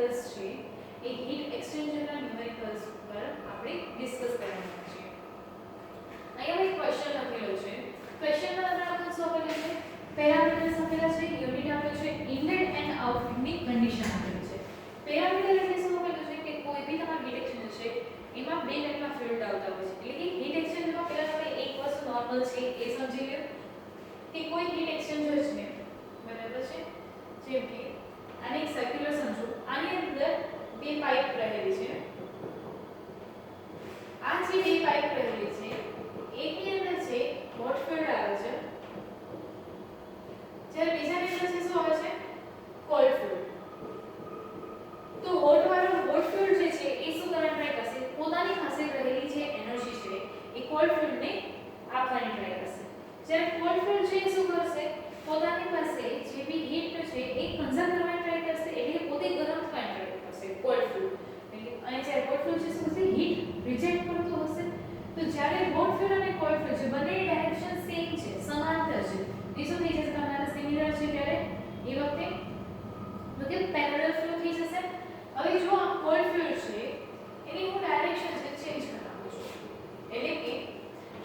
Numericals છે એ heat એક્સચેન્જરના numericals ઉપર આપણે ડિસ્કસ કરવાના છે. અહીંયા એક ક્વેશ્ચન લખેલો છે. ક્વેશ્ચનમાં તમને આપણે શું આપેલું છે? પેરામીટર્સ આપેલા છે, યુનિટ આપેલું છે, ઇનલેટ એન્ડ આઉટલેટની કન્ડિશન આપેલી છે. પેરામીટર એટલે શું આપેલું છે કે કોઈ બી તમારું હીટ એક્સચેન્જર છે એમાં બે ટાઈપના ફ્લુઇડ આવતા હોય છે. એટલે કે હીટ એક્સચેન્જરમાં પહેલા તમે એક વસ્તુ નોર્મલ છે એ સમજી લો કે કોઈ હીટ એક્સચેન્જર છે, બરાબર છે, જેમ કે આને એક સર્ક્યુલર સમજો. આની અંદર બે પાઇપ રહેલી છે. આ જે બે પાઇપ રહેલી છે એકની અંદર છે હોટ ફ્લુઇડ આવે છે, જ્યારે બીજાની અંદર છે શું આવે છે? Cold fluid. તો હોટ ફ્લુઇડ જે છે એ શું કરવાની ટ્રાય કરશે? પોતાની પાસે રહેલી જે એનર્જી છે એ કોલ્ડ ફ્લુઇડને આપવાની ટ્રાય કરશે. જ્યારે કોલ્ડ ફ્લુઇડ છે એ શું કરશે? પોતાની પાસે જે બી હીટ છે એ કન્ઝર્વ કરવાની ટ્રાય કરશે, એટલે પોતે ગરમ થવાની ટ્રાય કરશે કોલ્ડ ફ્લુઇડ. અને જ્યારે હોટ ફ્લુઇડ છે શું કરશે? હીટ રિજેક્ટ કરતો હશે. તો જ્યારે હોટ ફ્લુઇડ અને કોલ્ડ ફ્લુઇડ છે બંનેની ડાયરેક્શન સેમ છે, સમાંતર છે, એ શું થઈ જશે? તમારા સિમિલર છે ત્યારે એ વખતે તો કે પેરેલલ ફ્લો થઈ જશે. હવે જો આ કોલ્ડ ફ્લુઇડ છે એની હું ડાયરેક્શન છે ચેન્જ કરાવું છું, એટલે કે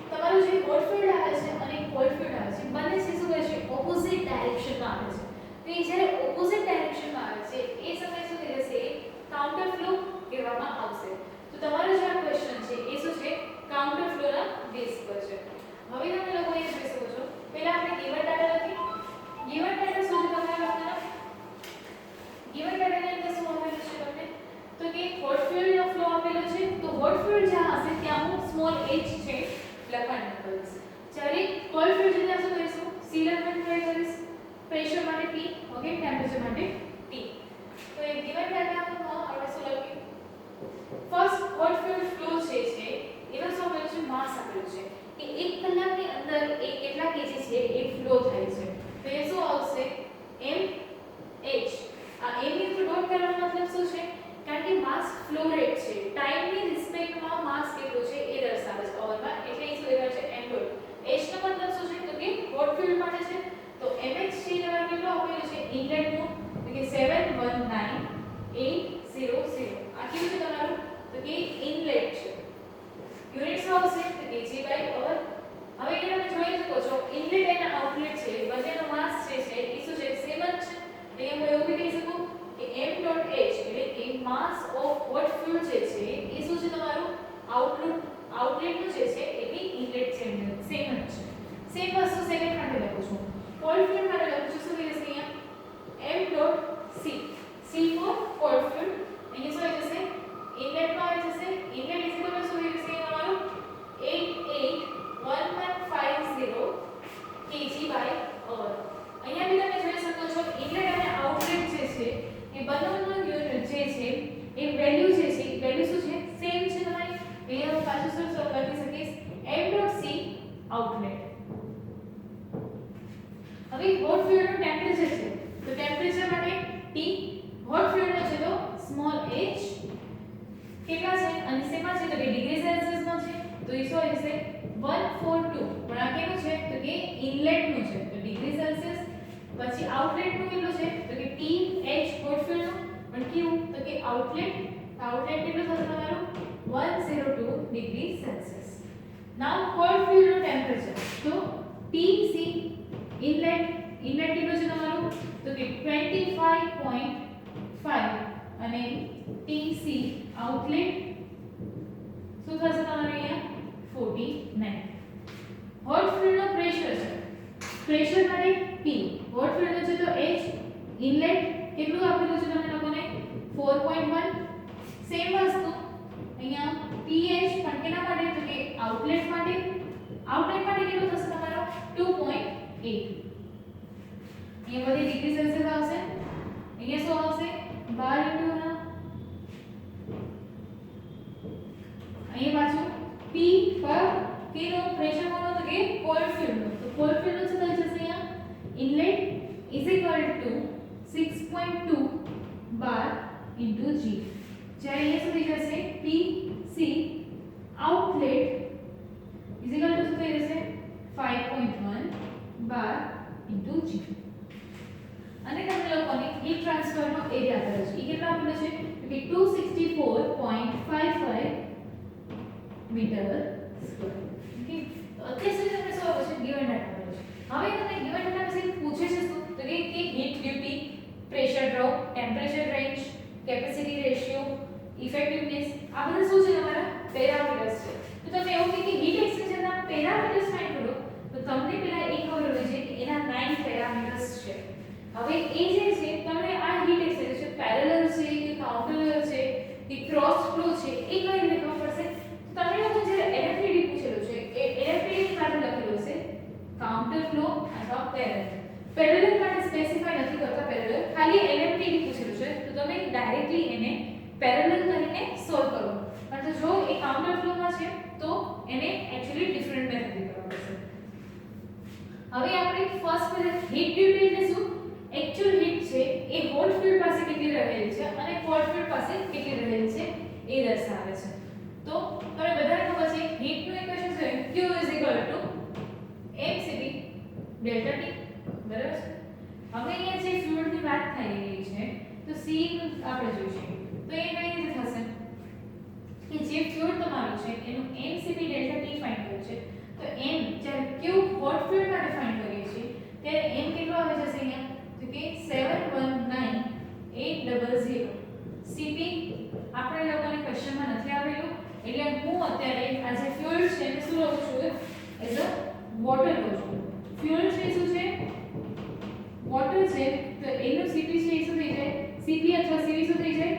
તમારું જે હોટ ફ્લુઇડ આવે છે અને કોલ્ડ ફ્લુઇડ આવે છે બંને છે શું કરે છે? ઓપોઝિટ ડાયરેક્શનમાં આવે છે. તો એ જ્યારે ઓપોઝિટ ડાયરેક્શનમાં આવે છે એ સમયે શું થઈ જશે? કાઉન્ટર ફ્લો કહેવામાં આવશે. તો તમારો જે આ ક્વેશ્ચન છે એ શું છે? કાઉન્ટર ફ્લોના બેઝ પર છે. હવે તમે લોકો એ જોઈ શકો છો, પહેલા આપણે ગિવન ડાટા લખી. ગિવન ડાટા શું છે તમારે લખવાના? ગિવન ડાટાની અંદર શું આપેલું છે તમને? તો કે હોટ ફ્લુઇડનો ફ્લો આપેલો છે. તો હોટ ફ્લુઇડ જ્યાં હશે ત્યાં હું સ્મોલ h છે લખવાનું કરીશ. જ્યારે કોલ્ડ ફ્લુઇડ છે ત્યાં શું કરીશું? c લખવાનું ટ્રાય કરીશ. પ્રેશર માટે p, ઓકે, ટેમ્પરેચર માટે t. તો એ ગિવન ડાટામાં આપણે શું લખ્યું? ફર્સ્ટ હોટ ફ્લુઇડ ફ્લો છે એમાં શું આપેલું છે? માસ આપેલું છે કે 1 કલાકની અંદર એ કેટલા કેજી છે એ ફ્લો થાય છે. તો એ શું આવશે? mh. આ m ની ડોટ કરવાનો મતલબ શું છે? કારણ કે માસ ફ્લો રેટ છે, ટાઈમની રિસ્પેક્ટમાં માસ કેટલો છે એ દર્શાવે છે ઓવરમાં, એટલે એ શું દેખાય છે? m dot. h નો મતલબ શું છે? તો કે હોટ ફ્લુઇડ માટે છે. તો mh છે તમારું કેટલું આપેલું છે? ઇનલેટનું તો કે 719800. આ કેવું છે તમારું? તો કે ઇનલેટ છે. યુનિટ્સ આવશે તો kg/hr. હવે એ તમે જોઈ શકો છો ઇનલેટ અને આઉટલેટ છે બંનેનો માસ જે છે એ શું છે? સેમ જ છે. એટલે હું એવું બી કહી શકું કે m.h એટલે કે માસ ઓફ હોટ ફ્લુઇડ જે છે એ શું છે તમારું? આઉટલેટનું જે છે એ બી ઇનલેટ સેમ જ છે. સેમ વસ્તુ સેકન્ડ માટે લખું છું. કોલ્ડ ફ્લુઇડ માટે લખું છું શું થઈ જશે? અહીંયા m.c. c for cold fluid. અહીંયા શું આવી જશે? ઇનલેટમાં આવી જશે. ઇનલેટ ઇઝ ઇક્વલ ટુ શું થઈ જશે તમારું? 881150 kg/h. અહીંયા બી તમે જોઈ શકો છો ઇનલેટ અને આઉટલેટ જે છે એ બંનેનો યુનિટ જે છે એ વેલ્યુ જે છે વેલ્યુ શું છે? સેમ છે તમારી. અહીંયા હું પાછું શું લખી શકીશ? m.c outlet. હવે હોટ ફ્લુઇડનું ટેમ્પરેચર છે તો ટેમ્પરેચર માટે T, હોટ ફ્લુઇડનો છે તો સ્મોલ h કેટલા છે અને શેમાં છે? તો કે ડિગ્રી સેલ્સિયસમાં છે. તો એ શું હશે? 142. પણ આ કેવું છે? તો કે ઇનલેટનું છે તો ડિગ્રી સેલ્સિયસ. પછી આઉટલેટનું કેટલું છે? તો કે TH હોટ ફ્લુઇડનું. પણ કેવું? તો કે આઉટલેટ. આઉટલેટ કેટલું થશે તમારું? 102 ડિગ્રી સેલ્સિયસ. નાઉ કોલ્ડ ફ્લુઇડનું ટેમ્પરેચર તો TC ઇનલેટ કેટલું છે તમારું? તો કે 25.5 અને TC આઉટલેટ શું થશે તમારે અહીંયા? 49. હોટ ફ્લુઇડનો પ્રેશર છે. પ્રેશર માટે P, હોટ ફ્લુઇડનો છે તો H, ઇનલેટ કેટલું આપેલું છે તમને લોકોને? 4.1. સેમ વસ્તુ અહીંયા TH પણ કેના માટે? તો કે આઉટલેટ માટે. આઉટલેટ માટે કેટલું થશે તમારો? 2.8. અહીંયા બધી ડિગ્રી સેલ્સિયસ આવશે. અહીંયા શું આવશે? 12 * ના અહીંયા પાછું P પર કેનો પ્રેશર કોનો? તો કે કોલ્ડ ફ્લુઇડનો. તો કોલ્ડ ફ્લુઇડનો શું થઈ જશે? અહીંયા ઇનલેટ = 6.2 bar into G. જ્યારે અહીંયા શું થઈ જશે? PC આઉટલેટ = શું થઈ જશે? 5.1 bar into G. અને તમને લોકોને હીટ ટ્રાન્સફરનો એરિયા આપેલો છે. એ કેટલો આપેલો છે કે 264.55 મીટર સ્ક્વેર. ઓકે, અત્યાર સુધી તમને શું આવશે ગિવન ડેટા આપેલો છે. હવે તમને ગિવન ડેટા વિશે પૂછે છે શું તો કે heat duty, pressure drop, temperature range, capacity ratio, effectiveness, આ બધા શું છે તમારા પેરામીટર્સ છે. તો તમે એવું કે હીટ એક્સચેન્જરના પેરામીટર્સ ફાઇન્ડ કરો તો તમને પહેલા એ ખબર હોવી જોઈએ કે એના 9 પેરામીટર્સ છે. હવે એ જે છે તમને આ હીટ એક્સચેન્જ છે પેરેલલ છે કે કાઉન્ટર છે કે ક્રોસ ફ્લો છે એ કઈ રીતે ખબર પડશે. તો તમને લોકો જે એલએફટીડી પૂછેલું છે એ એલએફટીડી માટે લખેલું છે કાઉન્ટર ફ્લો અથવા પેરેલલ. પેરેલલ માટે સ્પેસિફાઈ નથી કરતા પેરેલલ, ખાલી એલએફટીડી પૂછેલું છે તો તમે ડાયરેક્ટલી એને પેરેલલ કરીને સોલ્વ કરો. પરંતુ જો એ કાઉન્ટર ફ્લોમાં છે તો એને એક્ચ્યુઅલી ડિફરન્ટ મેથડથી કરવું પડશે. હવે આપણે ફર્સ્ટ મેથડ હીટ ડ્યુટી એટલે શું, એક્ચ્યુઅલ હીટ છે એ હોટ ફ્લુઇડ પાસે કેટલી રહેલી છે અને કોલ્ડ ફ્લુઇડ પાસે કેટલી રહેલી છે એ દર્શાવે છે. તો તમને બધાને ખબર છે હીટનું ઇક્વેશન છે Q mCp ડેલ્ટા T, બરાબર છે. હવે અહીંયા જે ફ્લુઇડની વાત થઈ રહી છે તો C આપણે જોઈશું તો એ કઈ રીતે થશે કે જે ફ્લુઇડ તમારું છે એનું mCp ડેલ્ટા T ફાઇન્ડ કર્યું છે તો m જ્યારે Q હોટ ફ્લુઇડ માટે ફાઇન્ડ કરીએ છીએ ત્યારે m કેટલો આવે જશે અહીંયા તો કે 719800. Cp આપણે લોકોને ક્વેશ્ચનમાં નથી આવેલું એટલે હું અત્યારે આ જે ફ્યુઅલ છે એને શું લઉં છું એઝ અ વોટર લઉં છું. ફ્યુઅલ છે શું છે વોટર છે તો એનું Cp છે એ શું થઈ જાય Cp અથવા Cv શું થઈ જાય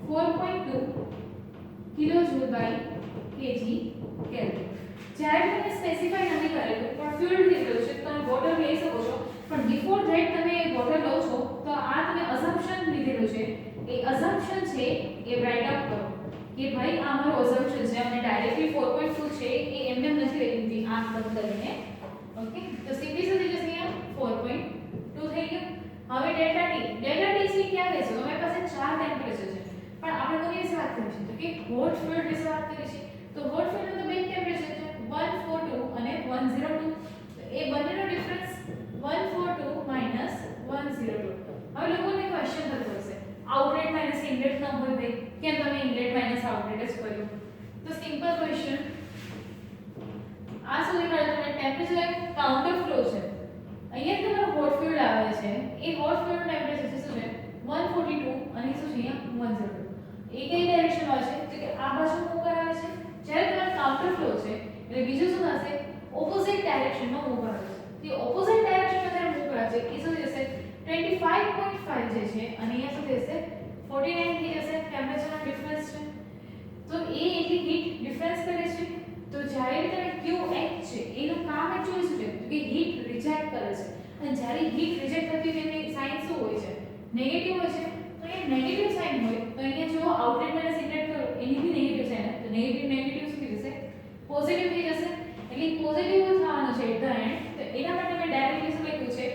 4.2 કિલોજૂલ બાય કેજી કેલ્વિન. જ્યારે તમે સ્પેસિફાઈ નથી કરેલું પણ ફ્યુઅલ લીધેલું છે તો તમે વોટર લઈ શકો છો પણ બિફોર ધેટ તમે વોટર લો છો તો આ તમે અઝમ્પશન લીધેલું છે એ અઝમ્પશન છે એ રાઇટ અપ કરો કે ભાઈ આ અમારો અઝમ્પશન છે અમે ડાયરેક્ટલી 4.2 છે એ એમને નથી લીધી આંખ બંધ કરીને. ઓકે, તો સીધી સુધી જશે અહીંયા 4.2 થઈ ગયું. હવે ડેલ્ટા ટી છે ક્યાં રહે છે તમારી પાસે ચાર ટેમ્પરેચર છે પણ આપણે કોની વિશે વાત કરી છે તો કે હોટ ફ્લુઇડ વિશે વાત કરી છે. તો હોટ ફ્લુઇડનું તો બે ટેમ્પરેચર છે 142 અને 102. તો એ બંનેનો ડિફરન્સ 142 માઈનસ 102. હવે લોકોને ક્વેશ્ચન થતો હશે આઉટલેટ માઈનસ ઇનલેટ ન હોય ભાઈ કેમ તમે ઇનલેટ માઈનસ આઉટલેટ જ કર્યું. તો સિમ્પલ ક્વેશ્ચન આ સુધી મળે તમને ટેમ્પરેચર કાઉન્ટર ફ્લો છે અહીંયા તમારો હોટ ફ્લુઇડ આવે છે એ હોટ ફ્લુઇડ ટેમ્પરેચર છે શું છે 142 અને શું છે અહીંયા 102. એ કઈ ડાયરેક્શનમાં છે તો કે આ બાજુ મૂવ કરાવે છે. જ્યારે તમારો કાઉન્ટર ફ્લો છે એટલે બીજું શું થશે ઓપોઝિટ ડાયરેક્શનમાં મૂવ કરાવે છે. તે ઓપોઝિટ ડાયરેક્શનમાં જ્યારે મૂવ કરાવે છે એ શું થશે 25.5 જે છે અને અહીંયા શું થશે 49 થઈ જશે. ટેમ્પરેચરનો ડિફરન્સ છે તો એ એટલી હીટ ડિફરન્સ કરે છે. તો જ્યારે તમે QH છે એનું કામ એક્ચ્યુઅલી શું છે કે હીટ રિજેક્ટ કરે છે અને જ્યારે હીટ રિજેક્ટ થતી હોય તેની સાઇન શું હોય છે નેગેટિવ હોય છે. તો એ નેગેટિવ સાઇન હોય તો અહીંયા જો આઉટલેટ માઈનસ ઇનલેટ કરો એની બી નેગેટિવ સાઇન તો નેગેટિવ શું થઈ જશે પોઝિટિવ થઈ જશે. એટલે પોઝિટિવ થવાનું છે એટ ધ એન્ડ. તો એના માટે મેં ડાયરેક્ટલી શું લખ્યું છે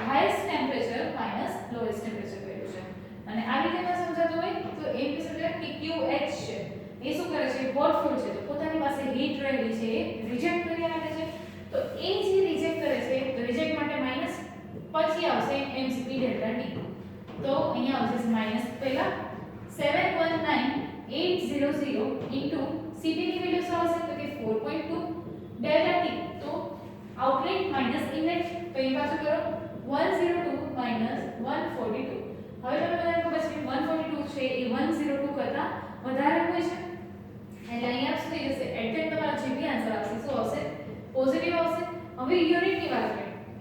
highest temperature minus lowest temperature કર્યું છે. અને આ રીતે માં સમજાતું હોય તો એમ કહી શકાય કે QH છે એ શું કરે છે હોટ ફ્લુઇડ છે તો પોતાની પાસે હીટ રહેલી છે એ રિજેક્ટ કરી આપે છે. તો એ જે રિજેક્ટ કરે છે તો રિજેક્ટ માટે માઈનસ પછી આવશે mCp ડેલ્ટા T. તો અહીંયા આવશે માઈનસ પહેલા 719800 ઇન્ટુ Cp ની વેલ્યુ શું આવશે તો કે 4.2 ડેલ્ટા T. તો આઉટલેટ માઈનસ ઇનલેટ તો એ પાછું કરો 102 માઈનસ 142. હવે તમને બધાને ખબર છે 142 છે એ 102 કરતા વધારે હોય છે એટલે અહીંયા શું થઈ જશે એટ તમારો જે બી આન્સર આવશે શું આવશે પોઝિટિવ આવશે. હવે યુનિટની વાત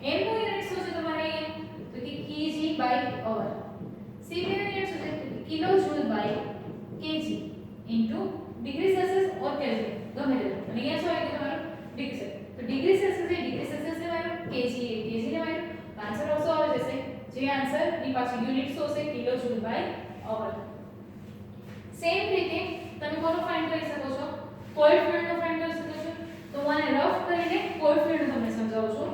કરીએ m નું યુનિટ શું છે તમારે અહીંયા તો કે kg બાય અવર. Cp નું યુનિટ શું છે kilojoule by kg into degree Celsius or kelvin ગમે તે. અને અહીંયા શું આવી ગયું તમારું ડિગ્રી સેલ્સિયસ. તો ડિગ્રી સેલ્સિયસ એ ડિગ્રી સેલ્સિયસ લેવાનું kg એ kg લેવાનું. આન્સર ઓલસો આવે જશે જે આન્સર ની પાછળ યુનિટ શું હશે કિલોજૂલ બાય અવર. સેમ રીતે તમે કોનો ફાઇન્ડ કરી શકો છો કોલ્ડ ફ્લુઇડ નો ફાઇન્ડ કરી શકો છો. તો મને રફ કરીને કોલ્ડ ફ્લુઇડ નું તમને સમજાવું છું.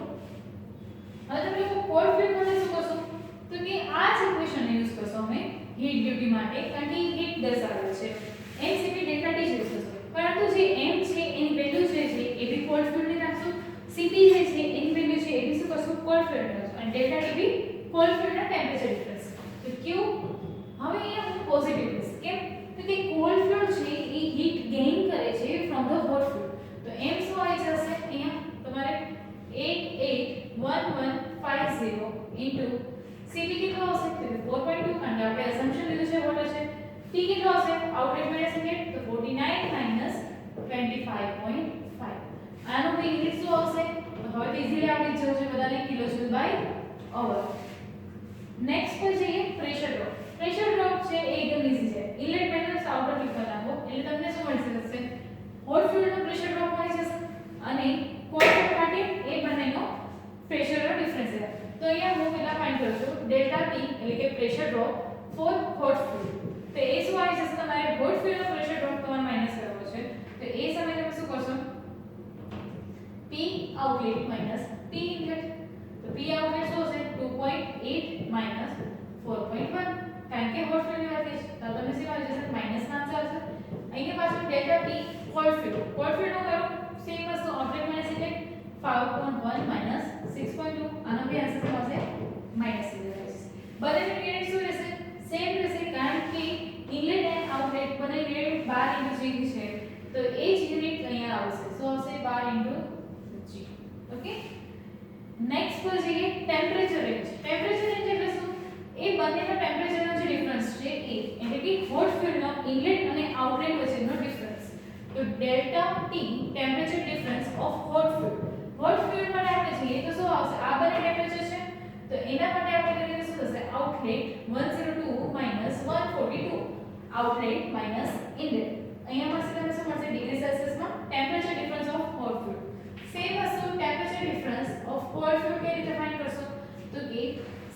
હવે તમે લોકો કોલ્ડ ફ્લુઇડ માટે શું કરશો તો કે આ જ ઇક્વેશન યુઝ કરશો અમે હીટ ડ્યુટી માટે કારણ કે હીટ દર્શાવે છે mCp ડેલ્ટા T યુઝ કરશો. પરંતુ જે m છે એની વેલ્યુ જે છે એ બી કોલ્ડ ફ્લુઇડ ની રાખશો. Cp જે છે એની વેલ્યુ છે એ બી શું કરશો કોલ્ડ ફ્લુઇડ રાખશો અને ડેલ્ટા T બી કોલ્ડ ફ્લુઇડ ના ટેમ્પરેચર ડિફરન્સ. તો તો ક્યુ હવે અહીંયા હું પોઝિટિવ લઈશ કેમ તો કે કોલ્ડ ફ્યુઅલ છે એ હીટ ગેઇન કરે છે ફ્રોમ ધ હોટ ફ્યુઅલ તો m શું આવી જશે અહીંયા તમારે 881150 ઇન્ટુ Cp કેટલો હશે તો 4.2 કારણ કે આપણે અસમ્પશન લીધું છે વોટર છે T કેટલો હશે આઉટલેટ માઈનસ ઇનલેટ તો 49 25.5 આનો બી યુનિટ શું આવશે તો હવે તો ઈઝીલી આવડી જવું છે બધાને કિલોજૂલ બાય અવર નેક્સ્ટ પર જઈએ પ્રેશર ડ્રોપ છે એ એકદમ ઈઝી છે ઇનલેટ માઈનસ આઉટલેટ લીધા નાખો એટલે તમને શું મળી જશે હોટ ફ્યુઅલનો પ્રેશર ડ્રોપ મળી જશે અને કોલ્ડ ફ્યુઅલ માટે એ બંનેનો પ્રેશરનો ડિફરન્સ છે તો અહીંયા હું કેટલા ફાઇન્ડ કરું છું ડેલ્ટા T એટલે કે pressure drop for hot fuel તો એ શું આવી જશે તમારે હોટ ફ્યુઅલનો પ્રેશર ડ્રોપ તમારે માઈનસ કરવો છે તો એ સમયે તમે શું કરશો P outlet minus P inlet તો P આઉટલેટ શું હશે 2.8 માઈનસ 4.1 કારણ કે હોટ ફ્યુઅલની વાત છે તો તમને શું આવી જશે માઈનસ નામ ચાલશે અહીંયા પાછું ડેલ્ટા T કોલ્ડ ફ્યુઅલ નો કરો સેમ વસ્તુ આઉટલેટ માઈનસ ઇનલેટ 5.1 માઈનસ 6.2 આનો બી આન્સર શું આવશે માઈનસ બંનેનું યુનિટ શું રહેશે સેમ રહેશે કારણ કે ઇનલેટ એન્ડ આઉટલેટ બંને યુનિટ 12 × G છે તો એ જ યુનિટ અહીંયા આવશે શું આવશે 12 × G ઓકે નેક્સ્ટ પર જઈએ ટેમ્પરેચર રેન્જ એટલે શું એ બંનેના ટેમ્પરેચરનો જે ડિફરન્સ છે એ એટલે કે હોટ ફ્યુઅલનો ઇનલેટ અને આઉટલેટ વચ્ચેનો ડિફરન્સ તો delta T temperature difference of hot fuel માટે આપણે જોઈએ તો શું આવશે આ બંને ટેમ્પરેચર છે તો એના માટે આપણે કરીએ શું થશે આઉટલેટ 102 142 આઉટલેટ માઈનસ ઇનલેટ અહીંયા મળશે તમને શું મળશે ડિગ્રી સેલ્સિયસમાં temperature difference of hot fuel same વસ્તુ temperature difference of cold fuel કેવી રીતે ફાઇન્ડ કરશો તો કે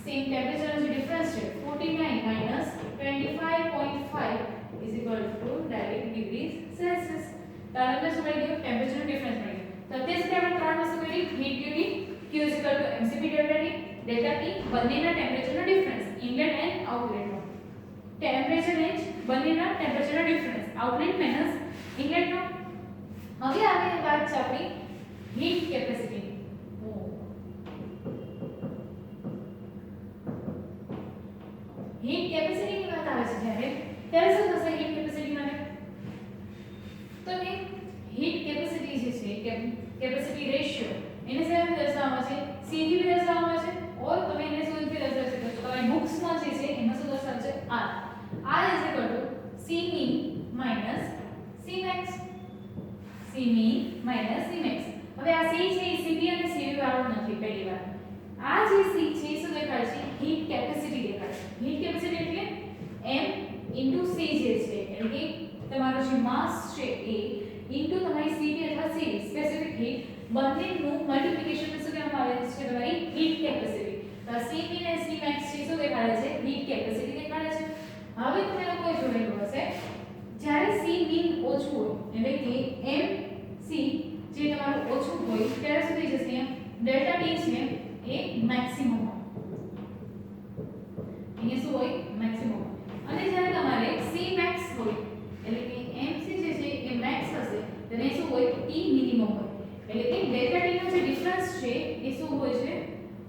સેમ ટેમ્પરેચરનો જે ડિફરન્સ છે 49 25.5 is equal to direct degree Celsius તારને શું મળી ગયું ટેમ્પરેચરનો ડિફરન્સ મળી ગયો તો અત્યાર સુધી આપણે ત્રણ વસ્તુ કરી heat duty Q mCp delta T બંનેના ટેમ્પરેચરનો ડિફરન્સ ઇનલેટ એન્ડ આઉટલેટનો ટેમ્પરેચર રેન્જ બંનેના ટેમ્પરેચરનો ડિફરન્સ આઉટલેટ માઈનસ ઇનલેટનો હવે આગળની વાત છે આપણી હીટ કેપેસિટી હીટ કેપેસિટીની વાત આવે છે ત્યારે શું થશે હીટ કેપેસિટી માટે તો કે હીટ કેપેસિટી જે છે કેપેસિટી રેશિયો એને શેમાં દર્શાવવામાં છે C થી દર્શાવવામાં છે ઓર તમે એને શું થી દર્શાવી શકો છો તમારી બુક્સમાં જે છે એમાં શું દર્શાવે છે R C min minus C max C min minus C max હવે આ C છે એ Cp અને Cv વાળો નથી પહેલી વાર આ જે C છે શું દેખાય છે હીટ કેપેસિટી દેખાય છે હીટ કેપેસિટી એટલે m C જે છે એટલે કે તમારો જે માસ છે એ ઇન્ટુ તમારી Cp અથવા Cv સ્પેસિફિક હીટ બંનેનું મલ્ટીપ્લિકેશન શું કહેવામાં આવે છે તમારી હીટ કેપેસિટી તો C min અને C max છે શું દેખાડે છે હીટ કેપેસિટી દેખાડે છે હવે તમે લોકોએ જોયેલું હશે જ્યારે C min ઓછું હોય એટલે કે mc જે તમારું ઓછું હોય ત્યારે શું થઈ જશે ડેલ્ટા T છે એ મેક્સિમમ હોય અહીંયા શું હોય મેક્સિમમ અને જ્યારે તમારે C max હોય એટલે કે mc જે છે એ max હશે તેને શું હોય T મિનિમમ હોય એટલે કે ડેલ્ટા T નો જે ડિફરન્સ છે એ શું હોય છે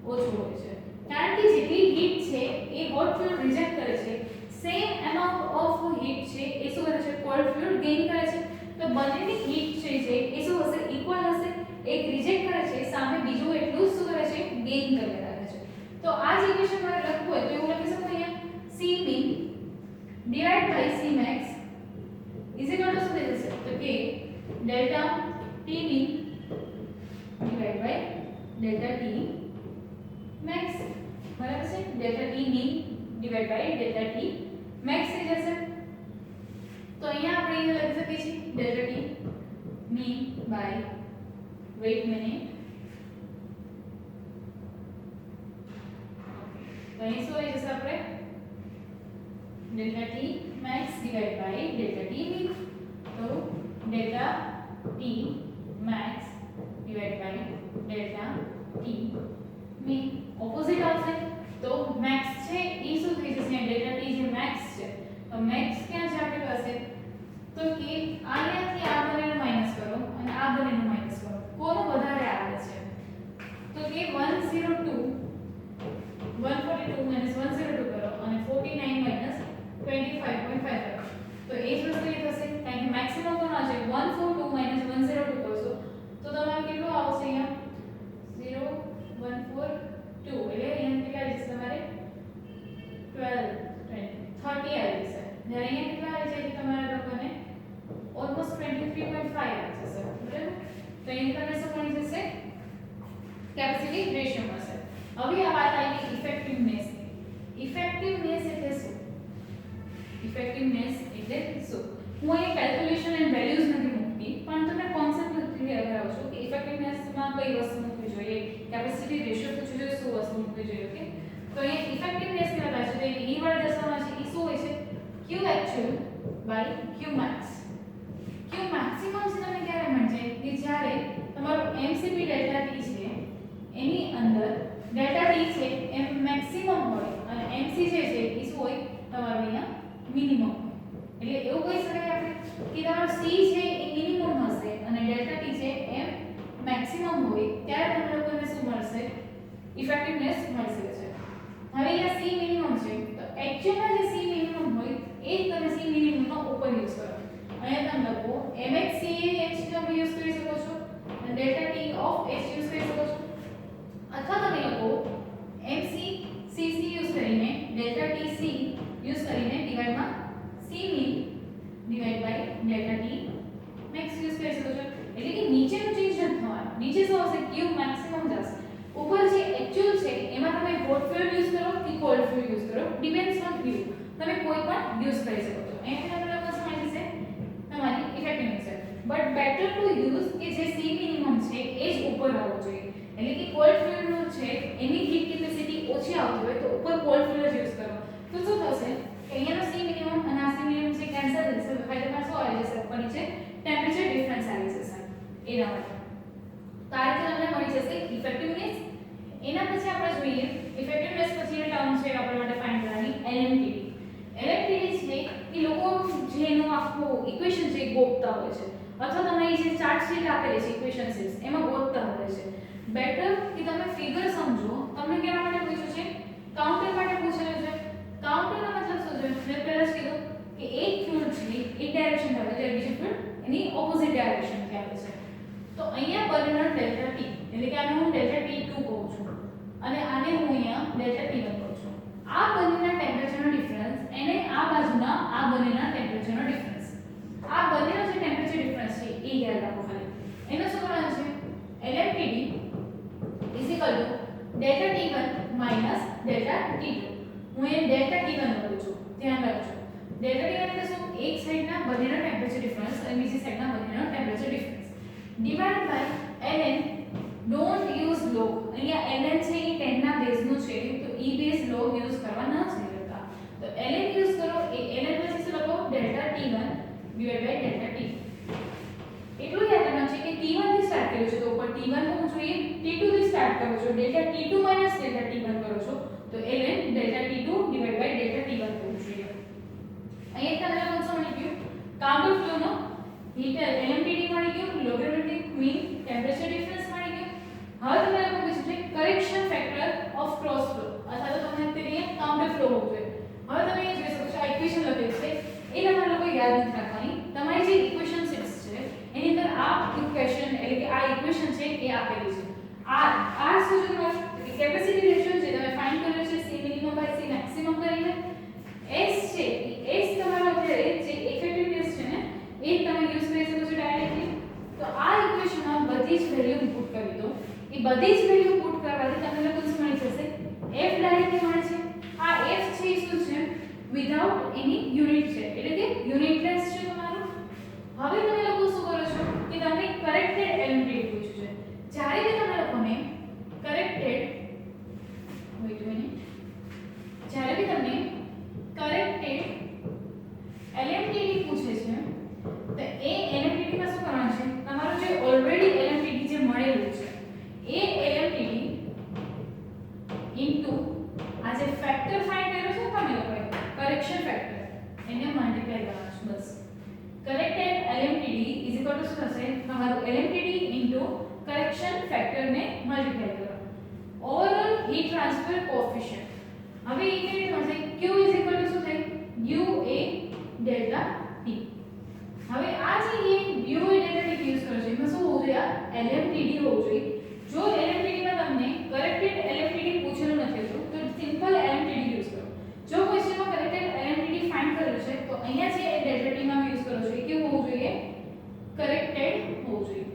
ઓછું હોય છે કારણ કે જેટલી હીટ છે એ હોટ ફ્યુઅલ રિજેક્ટ કરે છે સેમ અમાઉન્ટ ઓફ હીટ છે એ શું કરે છે કોલ્ડ ફ્યુઅલ ગેઇન કરે છે તો બંનેની હીટ છે એ શું હશે ઇક્વલ હશે એક રિજેક્ટ કરે છે સામે બીજું એટલું શું કરે છે ગેઇન કરી રાખે છે તો આ જ ઇક્વેશન મારે લખવું હોય તો એવું લખી શકું અહીંયા C min divided by C max is equal to શું થઈ જશે તો કે delta T min divided by delta T max બરાબર છે delta T min divided by delta T max થઈ જશે તો અહીંયા આપણે લખી શકીએ છીએ delta T min by wait minute તો અહીં શું આવી જશે આપણે delta T max divided by delta T min તો delta T max divided by delta T min opposite આવશે તો max છે એ શું થઈ જશે ડેલ્ટા T જે max છે તો max ક્યાં છે આપણી પાસે તો કે આયાથી આ બંનેનો માઈનસ કરો અને આ બંનેનો માઈનસ કરો કોનો વધારે આવે છે તો કે 142 142 102 કરો અને 4 તો અહીં તમને શું મળી જશે કેપેસિટી રેશિયો મળશે હવે આ વાત આવી ઇફેક્ટિવનેસ ઇફેક્ટિવનેસ એટલે શું ઇફેક્ટિવનેસ એટલે શું હું અહીં કેલ્ક્યુલેશન એન્ડ વેલ્યુઝ નથી મૂકતી પણ તમને કોન્સેપ્ટ ક્લિયર કરાવું છું કે ઇફેક્ટિવનેસમાં કઈ વસ્તુ મૂકવી જોઈએ કેપેસિટી રેશિયો પૂછવું જોઈએ શું વસ્તુ મૂકવી જોઈએ ઓકે તો અહીં ઇફેક્ટિવનેસ કહેવાય છે તો એ ઈ વડે દર્શાવવામાં છે એ શું હોય છે q actual by q max q maximum છે તમને ક્યારે મળશે કે જ્યારે તમારો mcp ડેલ્ટા t છે એની અંદર ડેલ્ટા t છે એ મેક્સિમમ હોય અને mc જે છે એ શું હોય તમારો અહીંયા મિનિમમ હોય એટલે એવું કહી શકાય આપણે કે તમારો c છે એ મિનિમમ હશે અને ડેલ્ટા t છે એ મેક્સિમમ હોય ત્યારે તમને લોકોને શું મળશે ઇફેક્ટિવનેસ મળી શકે છે હવે અહીંયા c મિનિમમ છે તો એક્ચ્યુઅલમાં જે c મિનિમમ હોય એ જ તમે c મિનિમમ નો ઉપર યુઝ કરો અહીંયા તમે લખો mx c h તમે યુઝ કરી શકો છો અને delta t of h use કરી શકો છો અથવા તમે લખો mc cc યુઝ કરીને ડેલ્ટા t c યુઝ કરીને ડિવાઇડ માં c min divide by delta t max use કરી શકો છો એટલે કે નીચેનું ચેન્જ ન થવાનું નીચે શું હશે q મેક્સિમમ જશે ઉપર જે એક્ચ્યુઅલ છે એમાં તમે હોટ ફ્યુઅલ યુઝ કરો કે કોલ્ડ ફ્યુઅલ યુઝ કરો ડિપેન્ડ્સ ઓન યુ તમે કોઈ પણ યુઝ કરી શકો છો અહીંયા તમને લોકો સમજી જશે તમારી ઇફેક્ટિવનેસ છે બટ બેટર ટુ યુઝ કે જે c મિનિમમ છે એ જ ઉપર આવવો જોઈએ એટલે કે કોલ્ડ ફ્યુઅલ નું છે એની હીટ કેપેસિટી ઓછી આવતી હોય તો ઉપર કોલ્ડ ફ્યુઅલ યુઝ કરો તો શું થશે કે અહીંયાનો c મિનિમમ અને આ c મિનિમમ છે કેન્સલ થશે તો ફાયદામાં શું આવી જશે ઉપર નીચે ટેમ્પરેચર ડિફરન્સ આવી જશે એના માટે તો આ રીતે તમને મળી જશે ઇફેક્ટિવનેસ એના પછી આપણે જોઈએ ઇફેક્ટિવનેસ પછીની ટર્મ છે આપણા માટે ફાઇન્ડ કરવાની LMTD LMTD છે એ લોકો જેનો આખો ઇક્વેશન છે ગોતતા હોય છે અથવા તમારી જે ચાર્ટ શીટ આપેલી છે ઇક્વેશન શીટ્સ એમાં ગોતતા હોય છે બેટર કે તમે ફિગર સમજો તમને કેના માટે પૂછ્યું છે કાઉન્ટર માટે પૂછેલું છે કાઉન્ટરનો મતલબ શું છે મેં પહેલા જ કીધું કે એક ફ્લુઇડ છે એક ડાયરેક્શન આવે છે બીજી ફ્લુઇડ એની ઓપોઝિટ ડાયરેક્શન થી આવે છે તો અહીંયા બનેલો ડેલ્ટા t એટલે કે આને હું ડેલ્ટા t2 કહું છું અને આને હું અહીંયા ડેલ્ટા t1 કહું છું આ બંનેના ટેમ્પરેચરનો ડિફરન્સ એને આ બાજુના આ બંનેના ટેમ્પરેચરનો ડિફરન્સ આ બંનેનો જે ટેમ્પરેચર ડિફરન્સ છે એ યાદ રાખો ખાલી એનો શું કરવાનું છે LMTD delta t1 delta t2 હું એ ડેલ્ટા t1 લખું છું ધ્યાન રાખજો ડેલ્ટા t1 એટલે શું એક સાઈડના બંનેનો ટેમ્પરેચર ડિફરન્સ અને બીજી સાઈડના બંનેનો temperature difference divide by ln don't use log અહીંયા ln છે એ 10 ના બેઝ નું છે તો e બેઝ log યુઝ કરવા ન જોઈએ તો ln યુઝ કરો એ ln પછી શું લખો delta t1 divide by delta t એટલું યાદ રાખવાનું છે કે t1 થી સ્ટાર્ટ કર્યો છે તો ઉપર t1 હોવું જોઈએ t2 થી સ્ટાર્ટ કરો છો ડેલ્ટા t2 ડેલ્ટા t1 કરો છો તો ln delta t2 divide by delta t1 હોવું જોઈએ અહીંયા તમને કોણ મળી ગયું કાઉન્ટર ફ્લો નો હીટ LMTD મળી ગયું લોગેરિથમિક મીન ટેમ્પરેચર ડિફરન્સ મળી ગયું હવે તમને લોકો પૂછ્યું છે correction factor of cross flow અથવા તો તમને તે કાઉન્ટર ફ્લો હોવું જોઈએ હવે તમે એ જોઈ શકો છો આ ઇક્વેશન લખેલી છે એ તમારે લોકો યાદ નથી રાખવાની તમારી જે ઇક્વેશન શીટ્સ છે એની અંદર આ ઇક્વેશન એટલે કે આ ઇક્વેશન છે એ આપેલી છે આ શું છે કે કેપેસિટી રેશિયો જે તમે ફાઇન્ડ કર્યો છે c minimum by c maximum કરીને s છે s તમારો અત્યારે જે ઇફેક્ટિવનેસ છે ને એ તમે યુઝ કરી શકો છો ડાયરેક્ટલી તો આ ઇક્વેશનમાં બધી જ વેલ્યુ પુટ કરી દો એ બધી જ વેલ્યુ પુટ કરવાથી તમને લોકો શું મળી જશે f ડાયરેક્ટલી મળે છે આ f છે એ શું છે વિધાઉટ એની યુનિટ છે એટલે કે યુનિટલેસ છે તમારું હવે તમે લોકો શું કરો છો કે તમને કરેક્ટેડ LMTD પૂછ્યું છે જ્યારે બી તમે લોકોને કરેક્ટેડ વેઇટ મિનિટ જ્યારે બી તમને કરેક્ટેડ LMTD પૂછે છે તો એ LMTD માં શું કરવાનું છે તમારું જે ઓલરેડી LMTD જે મળેલું છે એ LMTD ઇન્ટુ આ જે ફેક્ટર ફાઇન્ડ કર્યો છે તમે લોકોએ કરેક્શન ફેક્ટર એને મલ્ટીપ્લાય કરવાનું છે બસ કરેક્ટેડ LMTD શું થશે તમારું LMTD ઇન્ટુ કરેક્શન ફેક્ટર ને મલ્ટીપ્લાય કરો ઓવરઓલ હીટ ટ્રાન્સફર કોએફિશિયન્ટ હવે એ કેવી રીતે મળશે Q શું થાય UA ડેલ્ટા T હવે આ જે UA ડેલ્ટા T યુઝ કરો છો એમાં શું હોવું જોઈએ LMTD હોવું જોઈએ જો LMTD માં તમને કરેક્ટેડ LMTD પૂછેલું નથી તો સિમ્પલ LMTD યુઝ કરો જો ક્વેશ્ચનમાં કરેક્ટેડ LMTD ફાઇન્ડ કર્યું છે તો અહીંયા જે ડેલ્ટા T માં યુઝ કરો છો એ કેવું હોવું જોઈએ કરેક્ટેડ હોવું જોઈએ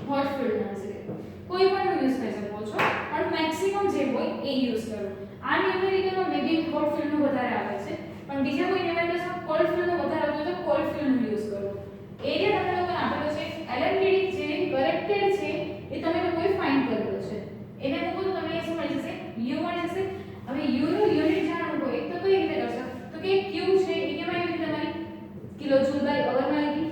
હોટ ફિલ્ડના છે કોઈ પણ યુઝ કરી શકો છો પણ મેક્સિમમ જે હોય એ યુઝ કરો. આ ન્યુમેરિકલમાં મે બી હોટ ફિલ્ડનું વધારે આવે છે પણ બીજા કોઈ ન્યુમેરિકલ્સમાં કોલ્ડ ફિલ્ડનું વધારે આવતું હોય તો કોલ્ડ ફિલ્ડનું યુઝ કરો. એરિયા તમને લોકોને આપેલો છે એલએમટીડી જે કરેક્ટેડ છે એ તમે લોકોએ ફાઇન્ડ કરેલો છે. એને મૂકો તો તમને શું મળી જશે યુ મળી જશે. હવે યુ નું યુનિટ જાણવું હોય તો કઈ રીતે કરશો તો કે ક્યુ છે એ કેમાં આવી તમારી કિલો જૂલ બાય અવર માં આવી.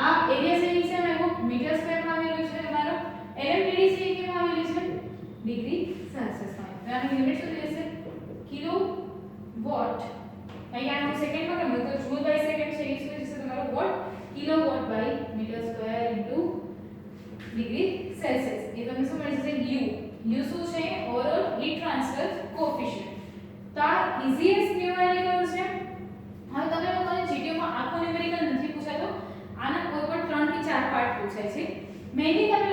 આ એરિયા છે એ છે મેં મીટર સ્ક્વેર માં આવેલું છે તમારો. એલએમટીડી છે એ કેમાં આવેલું છે ડિગ્રી સેલ્સિયસ માં. તો આનું યુનિટ શું થશે કિલો વોટ. અહીંયા આનું સેકન્ડ માં કેમ તો જૂલ બાય સેકન્ડ છે એ શું થશે તમારો watt kilowatt by metre square into degree Celsius. એ તમને શું મળી જશે યુ. યુ શું છે ઓવરઓલ હીટ ટ્રાન્સફર કોએફિશિયન્ટ. તો આ ઇઝીએસ્ટ ન્યુમેરિકલ છે. હવે તમે લોકોને જીટીયુ માં આખો ન્યુમેરિકલ નથી પૂછાતો. આના કોઈ પણ 3 થી 4 પાર્ટ પૂછાય છે. મેઈનલી તમે